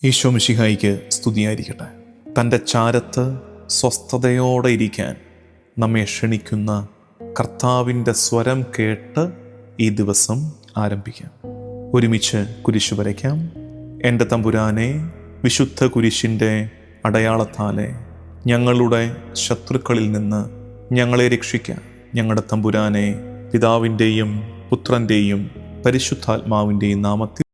ഈശോ മിശിഹായിക്ക് സ്തുതിയായിരിക്കട്ടെ. തൻ്റെ ചാരത്ത് സ്വസ്ഥതയോടെ ഇരിക്കാൻ നമ്മെ ക്ഷണിക്കുന്ന കർത്താവിൻ്റെ സ്വരം കേട്ട് ഈ ദിവസം ആരംഭിക്കാം. ഒരുമിച്ച് കുരിശു വരയ്ക്കാം. എൻ്റെ തമ്പുരാനെ, വിശുദ്ധ കുരിശിൻ്റെ അടയാളത്താലെ ഞങ്ങളുടെ ശത്രുക്കളിൽ നിന്ന് ഞങ്ങളെ രക്ഷിക്കാൻ ഞങ്ങളുടെ തമ്പുരാനെ, പിതാവിൻ്റെയും പുത്രൻ്റെയും പരിശുദ്ധാത്മാവിൻ്റെയും നാമത്തിൽ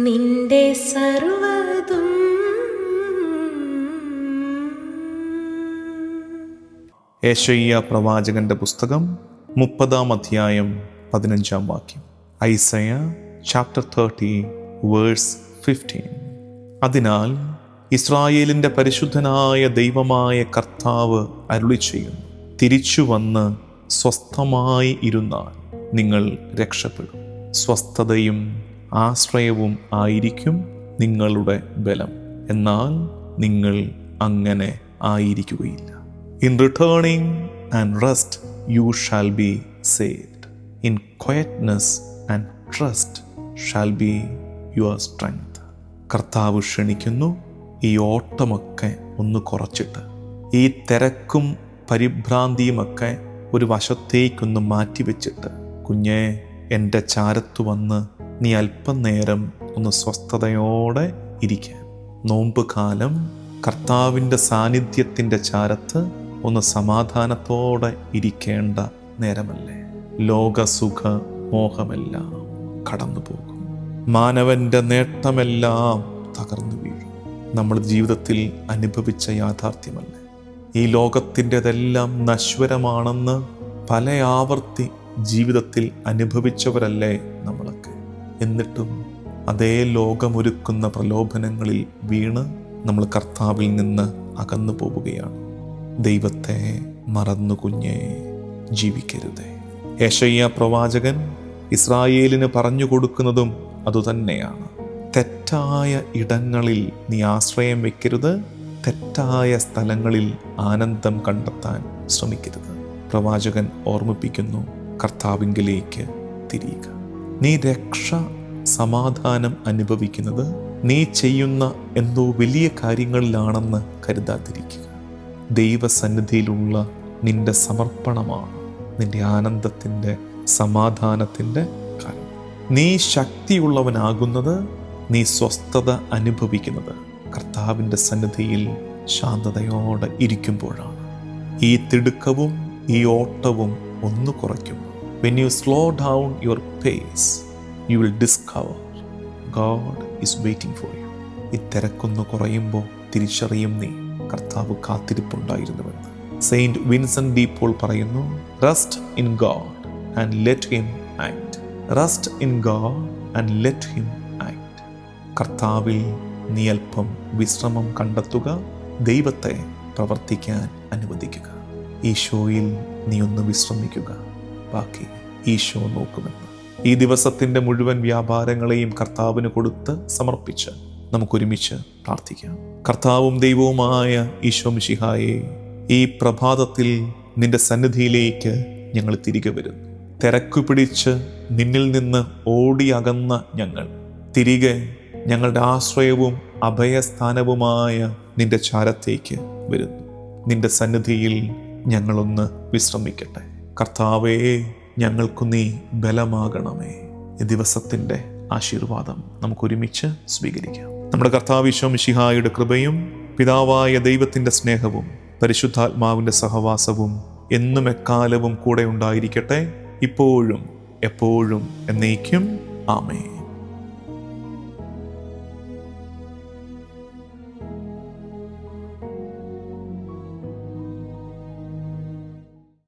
നിന്റെ സർവ്വതും യേശയ്യാ പ്രവാചകന്റെ പുസ്തകം 30-ാം അധ്യായം 15-ാം വാക്യം. Isaiah chapter 30 verse 15. അതിനാൽ ഇസ്രായേലിൻ്റെ പരിശുദ്ധനായ ദൈവമായ കർത്താവ് അരുളി ചെയ്യുന്നു, തിരിച്ചു വന്ന് സ്വസ്ഥമായി ഇരുന്നാൽ നിങ്ങൾ രക്ഷപ്പെടും. സ്വസ്ഥതയും ആശ്രയവും ആയിരിക്കും നിങ്ങളുടെ ബലം. എന്നാൽ നിങ്ങൾ അങ്ങനെ ആയിരിക്കുകയില്ല. In returning and rest you shall be saved. In quietness and trust shall be your strength. കർത്താവ് ക്ഷണിക്കുന്നു, ഈ ഓട്ടമൊക്കെ ഒന്ന് കുറച്ചിട്ട്, ഈ തിരക്കും പരിഭ്രാന്തിയുമൊക്കെ ഒരു വശത്തേക്കൊന്ന് മാറ്റിവെച്ചിട്ട്, കുഞ്ഞേ, എൻ്റെ ചാരത്തു വന്ന് നീ അല്പം നേരം ഒന്ന് സ്വസ്ഥതയോടെ ഇരിക്കാൻ. നോമ്പ് കാലം കർത്താവിൻ്റെ സാന്നിധ്യത്തിൻ്റെ ചാരത്ത് ഒന്ന് സമാധാനത്തോടെ ഇരിക്കേണ്ട നേരമല്ലേ? ലോകസുഖ മോഹമെല്ലാം കടന്നു പോകും. മാനവൻ്റെ നേട്ടമെല്ലാം തകർന്നു വീഴും. നമ്മൾ ജീവിതത്തിൽ അനുഭവിച്ച യാഥാർത്ഥ്യമല്ലേ? ഈ ലോകത്തിൻ്റെതെല്ലാം നശ്വരമാണെന്ന് പല ആവർത്തി ജീവിതത്തിൽ അനുഭവിച്ചവരല്ലേ നമ്മളൊക്കെ? എന്നിട്ടും അതേ ലോകമൊരുക്കുന്ന പ്രലോഭനങ്ങളിൽ വീണ് നമ്മൾ കർത്താവിൽ നിന്ന് അകന്നു പോവുകയാണ്. ദൈവത്തെ മറന്നു കുഞ്ഞേ ജീവിക്കരുതേ. യേശയ്യാ പ്രവാചകൻ ഇസ്രായേലിന് പറഞ്ഞു കൊടുക്കുന്നതും അതുതന്നെയാണ്. തെറ്റായ ഇടങ്ങളിൽ നീ ആശ്രയം വെക്കരുത്, തെറ്റായ സ്ഥലങ്ങളിൽ ആനന്ദം കണ്ടെത്താൻ ശ്രമിക്കരുത്. പ്രവാചകൻ ഓർമ്മിപ്പിക്കുന്നു, കർത്താവിങ്കിലേക്ക് തിരിയുക. നീ രക്ഷ, സമാധാനം അനുഭവിക്കുന്നത് നീ ചെയ്യുന്ന എന്തോ വലിയ കാര്യങ്ങളിലാണെന്ന് കരുതാതിരിക്കുക. ദൈവസന്നിധിയിലുള്ള നിന്റെ സമർപ്പണമാണ് നിന്റെ ആനന്ദത്തിൻ്റെ, സമാധാനത്തിൻ്റെ കാര്യം. നീ ശക്തിയുള്ളവനാകുന്നത്, നീ സ്വസ്ഥത അനുഭവിക്കുന്നത് കർത്താവിൻ്റെ സന്നിധിയിൽ ശാന്തതയോടെ ഇരിക്കുമ്പോഴാണ്. ഈ തിടുക്കവും ഈ ഓട്ടവും ഒന്ന് കുറയ്ക്കുമ്പോൾ, when you slow down your pace, you will discover God is waiting for you. ഈ തിരക്കൊന്ന് കുറയുമ്പോൾ തിരിച്ചറിയും നീ കർത്താവ് കാത്തിരിപ്പുണ്ടായിരുന്നുവെന്ന്. സെയിൻറ്റ് വിൻസെൻ്റ് ഡി പോൾ പറയുന്നു, rest in God and let him act. Rest in God and let him act. കർത്താവിൽ നീ അല്പം വിശ്രമം കണ്ടെത്തുക, ദൈവത്തെ പ്രവർത്തിക്കാൻ അനുവദിക്കുക. ഈശോയിൽ നീ ഒന്ന് വിശ്രമിക്കുക, ബാക്കി ഈശോ നോക്കുമെന്ന്. ഈ ദിവസത്തിൻ്റെ മുഴുവൻ വ്യാപാരങ്ങളെയും കർത്താവിന് കൊടുത്ത് സമർപ്പിച്ച് നമുക്കൊരുമിച്ച് പ്രാർത്ഥിക്കാം. കർത്താവും ദൈവവുമായ ഈശോ മിശിഹായേ, ഈ പ്രഭാതത്തിൽ നിന്റെ സന്നിധിയിലേക്ക് ഞങ്ങൾ തിരികെ വരുന്നു. തിരക്കു പിടിച്ച് നിന്നിൽ നിന്ന് ഓടി അകന്ന ഞങ്ങൾ തിരികെ ഞങ്ങളുടെ ആശ്രയവും അഭയസ്ഥാനവുമായ നിന്റെ ചാരത്തേക്ക് വരുന്നു. നിന്റെ സന്നിധിയിൽ ഞങ്ങളൊന്ന് വിശ്രമിക്കട്ടെ. കർത്താവേ, ഞങ്ങൾക്കു നീ ബലമാകണമേ. ഈ ദിവസത്തിൻ്റെ ആശീർവാദം നമുക്കൊരുമിച്ച് സ്വീകരിക്കാം. നമ്മുടെ കർത്താവ് ഈശോ മിശിഹായുടെ കൃപയും പിതാവായ ദൈവത്തിൻ്റെ സ്നേഹവും പരിശുദ്ധാത്മാവിൻ്റെ സഹവാസവും എന്നും എക്കാലവും കൂടെ ഉണ്ടായിരിക്കട്ടെ, ഇപ്പോഴും എപ്പോഴും എന്നേക്കും. ആമേൻ.